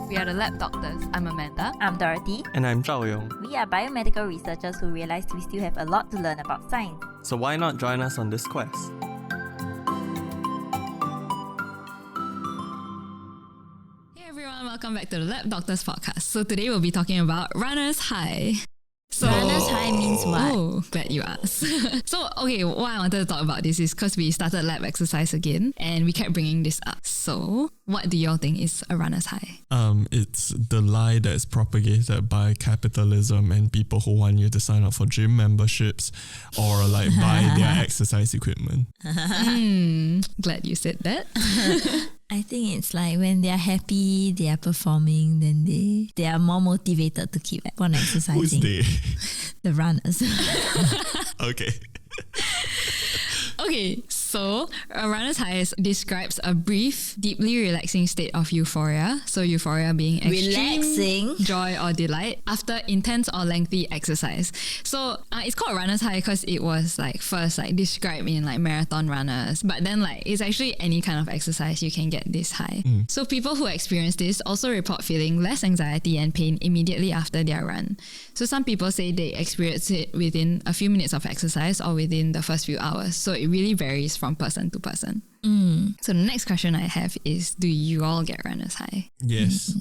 We are the Lab Doctors. I'm Amanda. I'm Dorothy. And I'm Zhao Yong. We are biomedical researchers who realized we still have a lot to learn about science. So why not join us on this quest? Hey everyone, welcome back to the Lab Doctors podcast. So today we'll be talking about runner's high. So Runner's high means what? Oh, glad you asked. So, okay, why I wanted to talk about this is because we started lab exercise again and we kept bringing this up. So, what do y'all think is a runner's high? It's the lie that is propagated by capitalism and people who want you to sign up for gym memberships or like buy their exercise equipment. Glad you said that. I think it's like when they're happy, they are performing, then they are more motivated to keep on exercising. Who's they? The runners. Okay. Okay, so a runner's high describes a brief, deeply relaxing state of euphoria. So euphoria being extreme Relaxing? joy or delight after intense or lengthy exercise. So it's called runner's high because it was like first like described in like marathon runners, but then like it's actually any kind of exercise you can get this high. So people who experience this also report feeling less anxiety and pain immediately after their run. So some people say they experience it within a few minutes of exercise or within the first few hours. So it really varies from person to person. So the next question I have is, do you all get runner's high? Yes.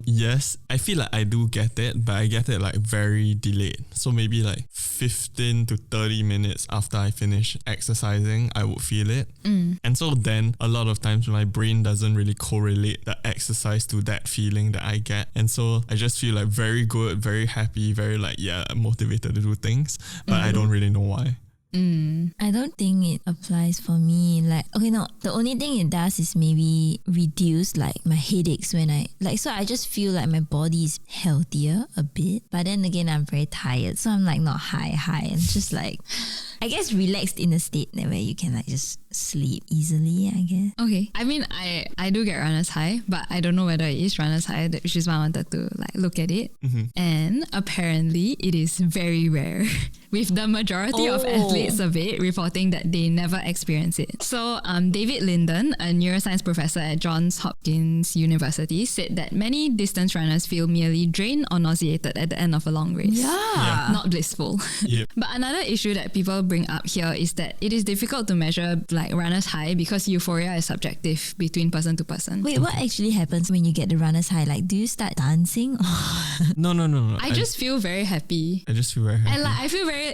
Yes, I feel like I do get it, but I get it like very delayed. So maybe like 15 to 30 minutes after I finish exercising, I would feel it. And so then a lot of times my brain doesn't really correlate the exercise to that feeling that I get. And so I just feel like very good, very happy, very like, yeah, motivated to do things, but I don't really know why. I don't think it applies for me. Like, okay, no, the only thing it does is maybe reduce like my headaches when so I just feel like my body is healthier a bit. But then again, I'm very tired. So I'm like not high. I'm just like, I guess relaxed in a state where you can like just sleep easily, I guess. Okay. I mean, I do get runner's high, but I don't know whether it is runner's high, which is why I wanted to like look at it. And apparently it is very rare, with the majority of athletes surveyed reporting that they never experience it. So David Linden, a neuroscience professor at Johns Hopkins University, said that many distance runners feel merely drained or nauseated at the end of a long race. Yeah. Not blissful. Yep. But another issue that people bring up here is that it is difficult to measure like runner's high because euphoria is subjective between person to person. Wait, what actually happens when you get the runner's high? Like, do you start dancing? No. I just feel very happy. I just feel very happy. And like I feel very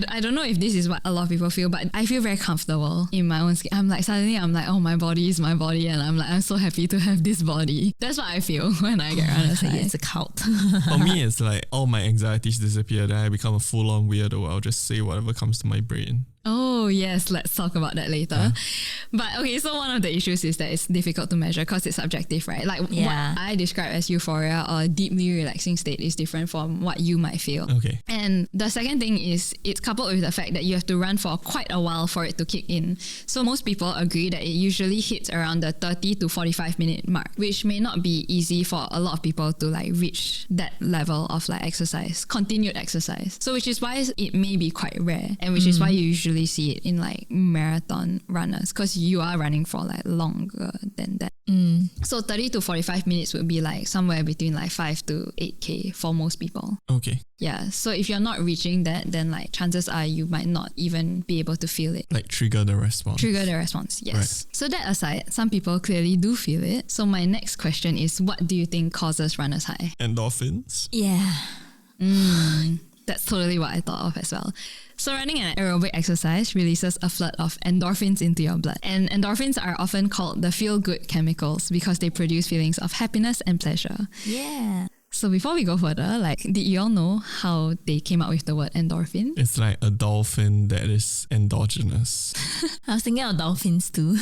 I don't know if this is what a lot of people feel, but I feel very comfortable in my own skin. I'm like suddenly I'm like, oh, my body is my body, and I'm so happy to have this body. That's what I feel when I get runner's high. It's a cult. For me, it's like all my anxieties disappear. Then I become a full-on weirdo. I'll just say whatever comes to my brain. Oh yes, let's talk about that later. But okay, so one of the issues is that it's difficult to measure because it's subjective, right? Like what I describe as euphoria or a deeply relaxing state is different from what you might feel. Okay. And the second thing is it's coupled with the fact that you have to run for quite a while for it to kick in. So most people agree that it usually hits around the 30 to 45 minute mark, which may not be easy for a lot of people to like reach that level of like exercise, continued exercise. So which is why it may be quite rare, and which is why you usually see it in like marathon runners because you are running for like longer than that. So 30 to 45 minutes would be like somewhere between like 5 to 8K for most people. Okay. Yeah, so if you're not reaching that, then like chances are you might not even be able to feel it. Like trigger the response. Yes. Right. So that aside, some people clearly do feel it. So my next question is, what do you think causes runner's high? Endorphins? Yeah. That's totally what I thought of as well. So running an aerobic exercise releases a flood of endorphins into your blood. And endorphins are often called the feel-good chemicals because they produce feelings of happiness and pleasure. Yeah. So before we go further, like, did you all know how they came up with the word endorphin? It's like a dolphin that is endogenous. I was thinking of dolphins too.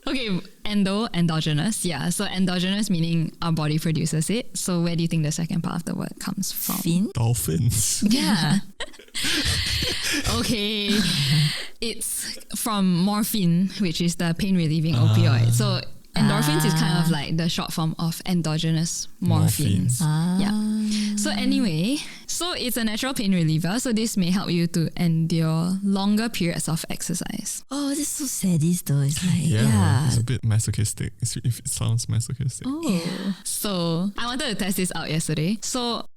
Okay, endogenous. Yeah, so endogenous meaning our body produces it. So where do you think the second part of the word comes from? Fin? Dolphins. Yeah. Okay, it's from morphine, which is the pain relieving opioid. So Endorphins is kind of like the short form of endogenous morphines. Yeah. So anyway, so it's a natural pain reliever. So this may help you to endure longer periods of exercise. Oh, this is so sadist though. It's like, It's a bit masochistic. If it sounds masochistic. Oh. So I wanted to test this out yesterday. So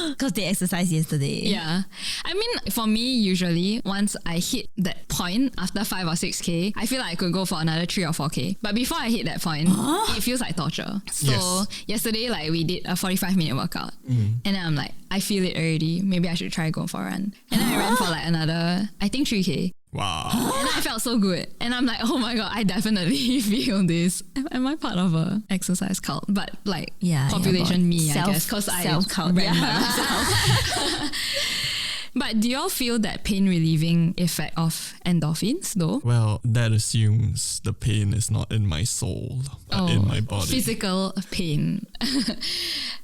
because they exercised yesterday. yeah. I mean, for me, usually once I hit that point after 5 or 6K, I feel like I could go for another 3 or 4K. But before I hit that point, it feels like torture. So yesterday, like we did a 45-minute workout. And then I'm like, I feel it already. Maybe I should try going for a run. And then I ran for like another, I think 3K. Wow. And I felt so good. And I'm like, oh my God, I definitely feel this. Am I part of a exercise cult? But like population me, I guess. Because I self-cult. ran by myself. But do you all feel that pain relieving effect of endorphins though? Well, that assumes the pain is not in my soul, but in my body. Physical pain.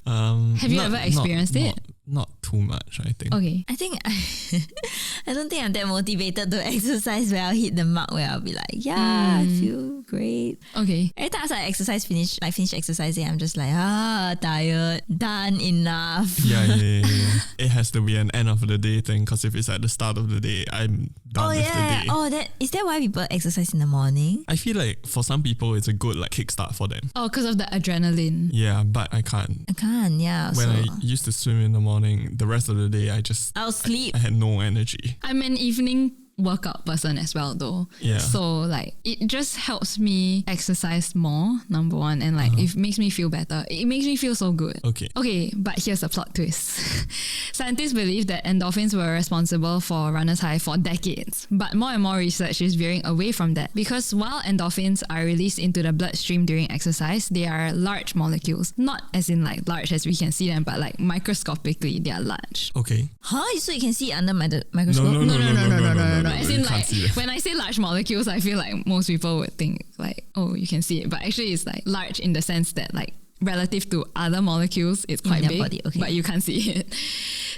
Have you ever experienced it? Not too much, I think. Okay. I think I don't think I'm that motivated to exercise where I'll hit the mark where I'll be like, I feel great. Okay. Every time I finish exercising, I'm just like, tired, done, enough. Yeah. It has to be an end of the day thing, because if it's at the start of the day, I'm done with the day. Is that why people exercise in the morning? I feel like for some people, it's a good like kickstart for them. Oh, because of the adrenaline. Yeah, but I can't. I can't, yeah. When I used to swim in the morning, the rest of the day, I'll sleep. I had no energy. I'm an evening workout person as well though. Yeah. So like it just helps me exercise more, number one, and like it makes me feel better. It makes me feel so good. Okay, but here's a plot twist. Scientists believe that endorphins were responsible for runner's high for decades, but more and more research is veering away from that because while endorphins are released into the bloodstream during exercise, they are large molecules. Not as in like large as we can see them, but like microscopically they are large. Okay. So you can see under my microscope? No. As in like when I say large molecules, I feel like most people would think like, oh, you can see it. But actually it's like large in the sense that like relative to other molecules, it's quite big, body, but you can't see it.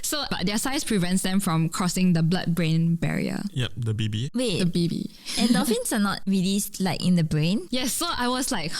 So, but their size prevents them from crossing the blood-brain barrier. Yep, the BB. Wait, The BB. endorphins are not released like in the brain? Yes, so I was like,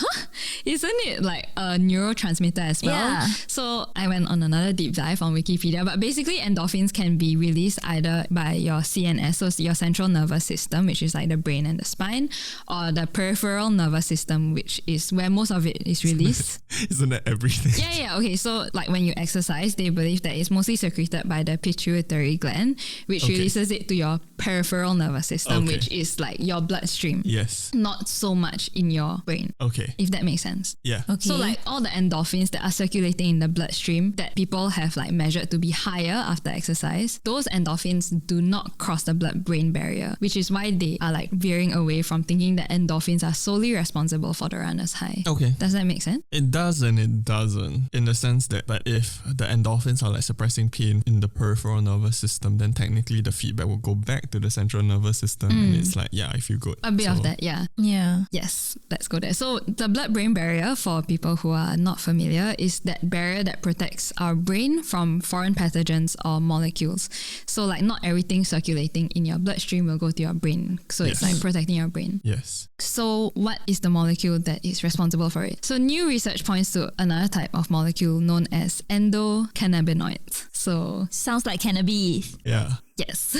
isn't it like a neurotransmitter as well? Yeah. So I went on another deep dive on Wikipedia, but basically endorphins can be released either by your CNS, so your central nervous system, which is like the brain and the spine, or the peripheral nervous system, which is where most of it is released. Isn't that everything? Yeah. Okay, so like when you exercise, they believe that it's mostly secreted by the pituitary gland, which releases it to your peripheral nervous system, which is like your bloodstream. Yes. Not so much in your brain. Okay. If that makes sense. Yeah. Okay. So like all the endorphins that are circulating in the bloodstream that people have like measured to be higher after exercise, those endorphins do not cross the blood-brain barrier, which is why they are like veering away from thinking that endorphins are solely responsible for the runner's high. Okay. Does that make sense? It does and it doesn't, in the sense that, but if the endorphins are like suppressing pain in the peripheral nervous system, then technically the feedback will go back to the central nervous system and it's like, I feel good. A bit of that, yeah. Yeah. Yes, let's go there. So the blood-brain barrier, for people who are not familiar, is that barrier that protects our brain from foreign pathogens or molecules. So like not everything circulating in your bloodstream will go to your brain. So it's like protecting your brain. Yes. So what is the molecule that is responsible for it? So new research points to another type of molecule known as endocannabinoids. So Sounds like cannabis. Yeah. yes.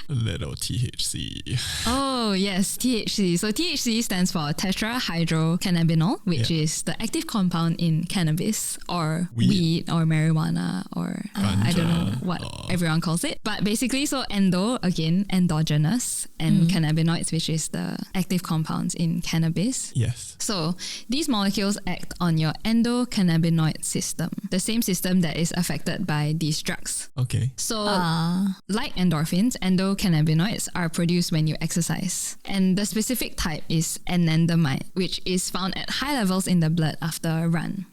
A little THC. Oh yes, THC. So THC stands for tetrahydrocannabinol, which is the active compound in cannabis or weed or marijuana or I don't know what everyone calls it. But basically, so endo, again, endogenous, and cannabinoids, which is the active compounds in cannabis. Yes. So these molecules act on your endocannabinoid system, the same system that is affected by these drugs. Okay. So like endorphins, endocannabinoids are produced when you exercise. And the specific type is anandamide, which is found at high levels in the blood after a run.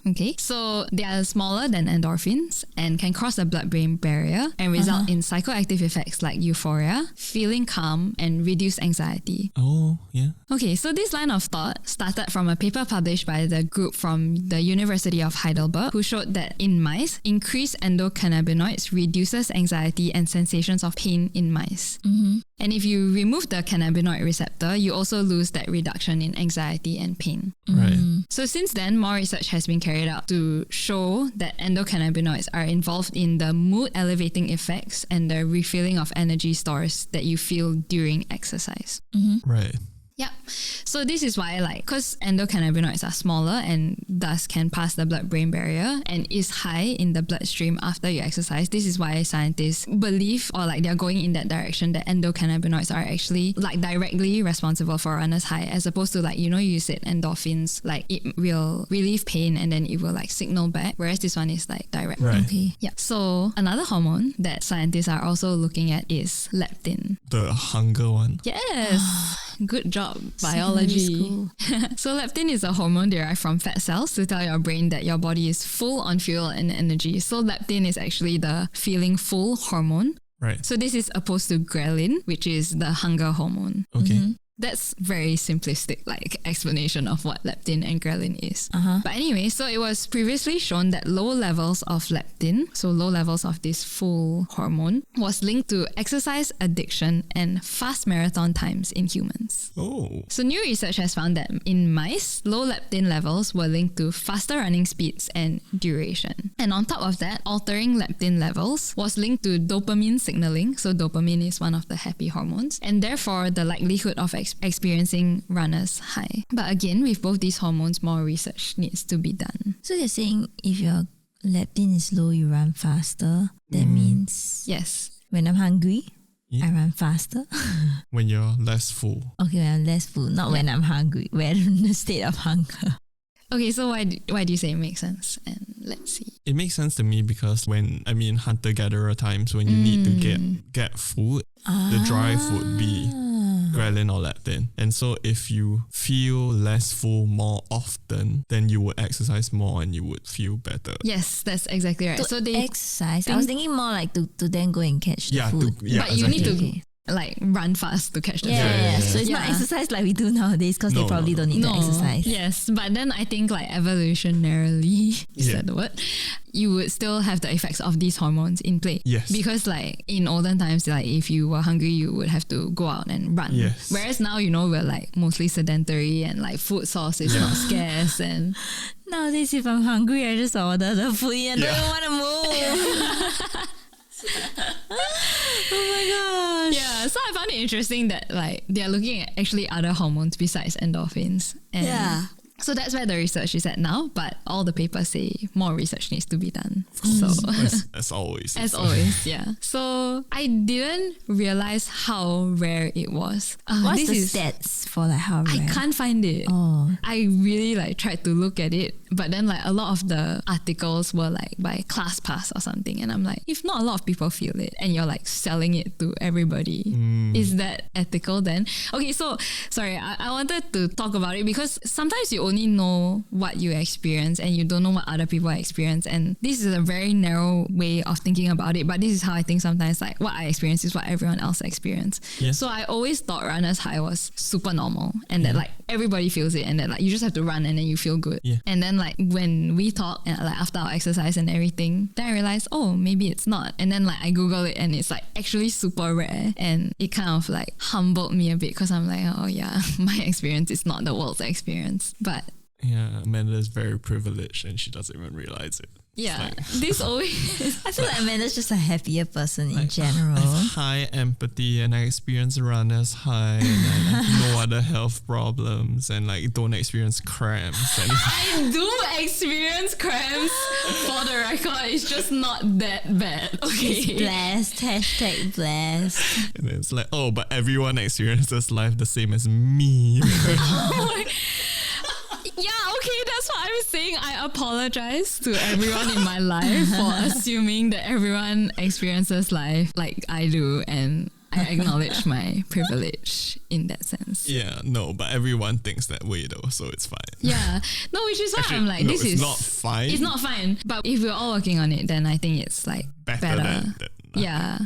Okay. So they are smaller than endorphins and can cross the blood-brain barrier and result in psychoactive effects like euphoria, feeling calm, and reduced anxiety. Oh, yeah. Okay, so this line of thought started from a paper published by the group from the University of Heidelberg, who showed that in mice, increased endocannabinoids reduces anxiety anxiety and sensations of pain in mice. And if you remove the cannabinoid receptor, you also lose that reduction in anxiety and pain. Right. So since then, more research has been carried out to show that endocannabinoids are involved in the mood elevating effects and the refilling of energy stores that you feel during exercise. Right. Yeah. So this is why, because endocannabinoids are smaller and thus can pass the blood-brain barrier and is high in the bloodstream after you exercise. This is why scientists believe, or they're going in that direction, that endocannabinoids are actually directly responsible for runner's high, as opposed to you said endorphins, it will relieve pain and then it will signal back, whereas this one is direct. Right. Okay. Yeah. So another hormone that scientists are also looking at is leptin. The hunger one. Yes. Good job, biology. So leptin is a hormone derived from fat cells to tell your brain that your body is full on fuel and energy. So leptin is actually the feeling full hormone. Right. So this is opposed to ghrelin, which is the hunger hormone. Okay. That's very simplistic explanation of what leptin and ghrelin is. But anyway, so it was previously shown that low levels of leptin, so low levels of this full hormone, was linked to exercise addiction and fast marathon times in humans. Oh. So new research has found that in mice, low leptin levels were linked to faster running speeds and duration. And on top of that, altering leptin levels was linked to dopamine signaling. So dopamine is one of the happy hormones, and therefore the likelihood of experiencing runner's high. But again, with both these hormones, more research needs to be done. So you're saying if your leptin is low, you run faster. That means Yes. when I'm hungry, Yeah. I run faster. When you're less full. Okay, when I'm less full, not when I'm hungry, when I'm in a state of hunger. Okay, so why do you say it makes sense? And let's see. It makes sense to me because hunter-gatherer times, when you need to get food, the drive would be ghrelin or leptin. And so if you feel less full more often, then you would exercise more and you would feel better. Yes, that's exactly right. To So they exercise. I was thinking more to then go and catch the food. but you need to run fast to catch the food. Yeah. So it's not exercise like we do nowadays because they probably don't need to exercise. Yes, but then I think evolutionarily, is that the word? You would still have the effects of these hormones in play. Yes. Because in olden times, if you were hungry, you would have to go out and run. Yes. Whereas now, we're mostly sedentary and food source is not scarce. And Nowadays, if I'm hungry, I just order the food and don't even want to move. Oh my gosh. yeah, so I found it interesting that they are looking at actually other hormones besides endorphins. And Yeah. so that's where the research is at now, but all the papers say more research needs to be done. So As always. as always, yeah. So I didn't realize how rare it was. What's this the is stats for how rare? I can't find it. Oh. I really tried to look at it, but then a lot of the articles were by ClassPass or something, and I'm if not a lot of people feel it and you're selling it to everybody, is that ethical then? Okay, so sorry, I wanted to talk about it because sometimes you only know what you experience and you don't know what other people experience, and this is a very narrow way of thinking about it, but this is how I think sometimes what I experience is what everyone else experience. Yeah. So I always thought runner's high was super normal and that everybody feels it and that you just have to run and then you feel good. Yeah. And then when we talk and after our exercise and everything, then I realized, oh, maybe it's not. And then I Google it and it's actually super rare, and it kind of humbled me a bit because I'm oh yeah, my experience is not the world's experience. But Yeah, Amanda is very privileged and she doesn't even realize it. yeah, this always I feel Amanda's just a happier person in general. I have high empathy and I experience runner's high and I have no other health problems and don't experience cramps. And I do experience cramps for the record. It's just not that bad. Okay. Blessed. Hashtag blessed. and it's but everyone experiences life the same as me. Yeah, okay, that's what I'm saying. I apologize to everyone in my life for assuming that everyone experiences life like I do, and I acknowledge my privilege in that sense. Yeah, no, but everyone thinks that way though, so it's fine. Yeah, no, which is why Actually, I'm no, this it's is not fine. It's not fine, but if we're all working on it, then I think it's better than yeah.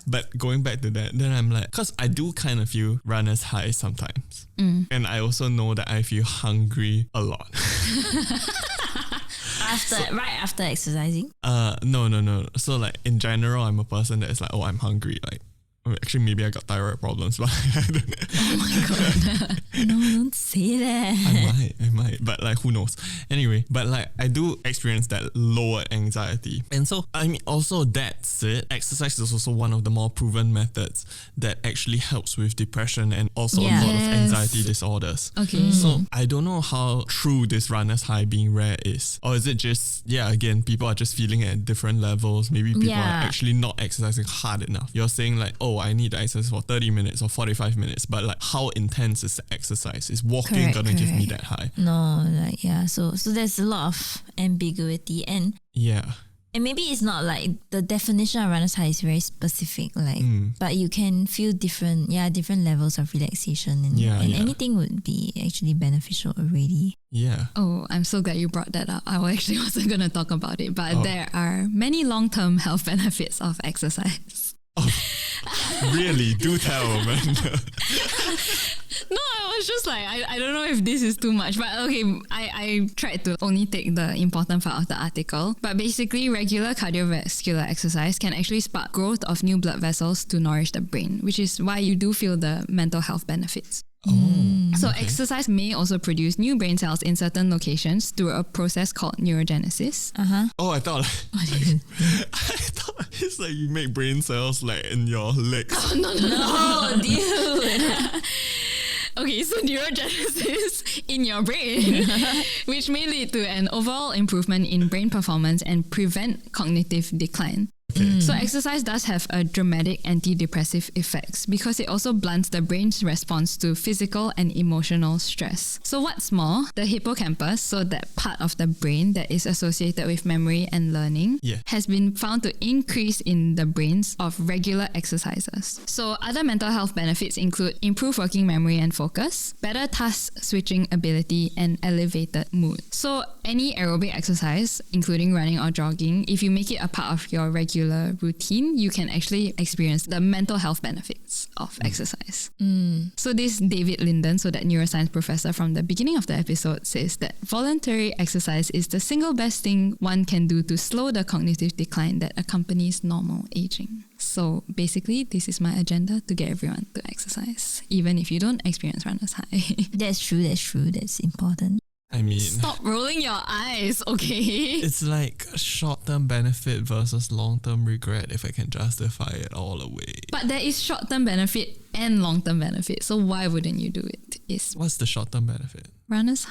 But going back to that, then I'm because I do kind of feel runner's high sometimes. And I also know that I feel hungry a lot. right after exercising? No. So like in general, I'm a person that is like, oh, I'm hungry. Like, actually, maybe I got thyroid problems, but I don't know. Oh my god. No, don't say that. I might, but like who knows? Anyway, but like I do experience that lowered anxiety, and so I mean also that's it. Exercise is also one of the more proven methods that actually helps with depression and also a lot of anxiety disorders. Okay. So I don't know how true this runner's high being rare is, or is it just again people are just feeling it at different levels. Maybe people are actually not exercising hard enough. You're saying like, oh, I need to exercise for 30 minutes or 45 minutes, but like how intense is the exercise? Is walking gonna give me that high? No, like so there's a lot of ambiguity and maybe it's not like the definition of runner's high is very specific, like but you can feel different levels of relaxation and anything would be actually beneficial already. Yeah. Oh, I'm so glad you brought that up. I actually wasn't going to talk about it, but there are many long-term health benefits of exercise. Oh, really? Do tell, man. No, I was just like, I don't know if this is too much, but okay, I tried to only take the important part of the article. But basically, regular cardiovascular exercise can actually spark growth of new blood vessels to nourish the brain, which is why you do feel the mental health benefits. So exercise may also produce new brain cells in certain locations through a process called neurogenesis. Oh, I thought it's like you make brain cells like in your legs. Oh, no, dude. Okay, so neurogenesis in your brain, which may lead to an overall improvement in brain performance and prevent cognitive decline. So exercise does have a dramatic antidepressive effects because it also blunts the brain's response to physical and emotional stress. So what's more, the hippocampus, so that part of the brain that is associated with memory and learning, has been found to increase in the brains of regular exercisers. So other mental health benefits include improved working memory and focus, better task switching ability, and elevated mood. So any aerobic exercise, including running or jogging, if you make it a part of your regular routine, you can actually experience the mental health benefits of exercise. So this David Linden, so that neuroscience professor from the beginning of the episode, says that voluntary exercise is the single best thing one can do to slow the cognitive decline that accompanies normal aging. So basically, this is my agenda to get everyone to exercise, even if you don't experience runner's high. That's true, that's important. I mean, stop rolling your eyes, okay? It's like short-term benefit versus long-term regret, if I can justify it all away. But there is short-term benefit and long-term benefit, so why wouldn't you do it? What's the short-term benefit? Runners,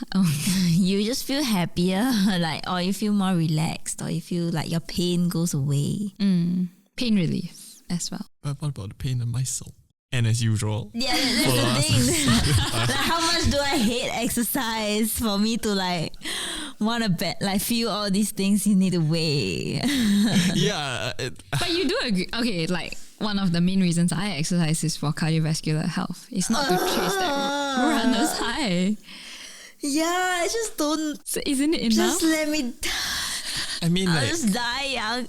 you just feel happier, like, or you feel more relaxed, or you feel like your pain goes away. Pain relief as well. But what about the pain in my soul? And as usual, that's the thing. Like, how much do I hate exercise for me to like want to feel all these things you need to weigh? But you do agree. Okay, like one of the main reasons I exercise is for cardiovascular health. It's not to chase that runner's high. Yeah, I just don't. So isn't it enough? Just let me. I mean, I'll like, just die young.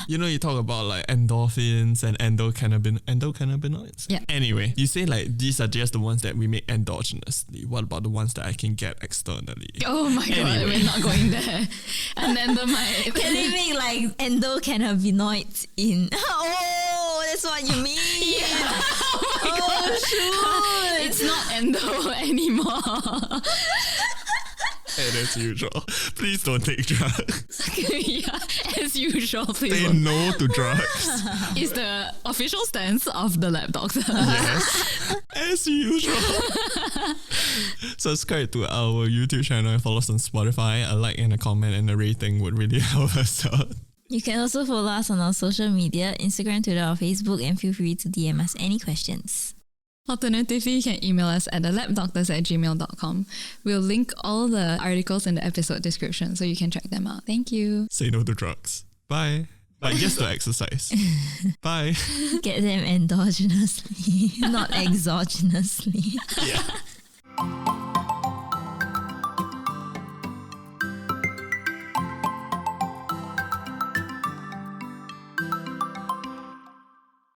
you talk about like endorphins and endocannabinoids. Yeah. Anyway, you say like these are just the ones that we make endogenously. What about the ones that I can get externally? Oh my god, we're not going there. And then can they make like endocannabinoids in? Oh, that's what you mean. Yeah. Oh my shoot. It's not endo anymore. And as usual, please don't take drugs. Yeah, as usual, please. Say no to drugs. Is the official stance of the lab doctor. Yes, as usual. Subscribe to our YouTube channel and follow us on Spotify. A like and a comment and a rating would really help us out. You can also follow us on our social media, Instagram, Twitter, or Facebook, and feel free to DM us any questions. Alternatively, you can email us at thelabdoctors@gmail.com. We'll link all the articles in the episode description so you can check them out. Thank you. Say no to drugs. Bye. But yes to exercise. Bye. Get them endogenously, not exogenously. Yeah.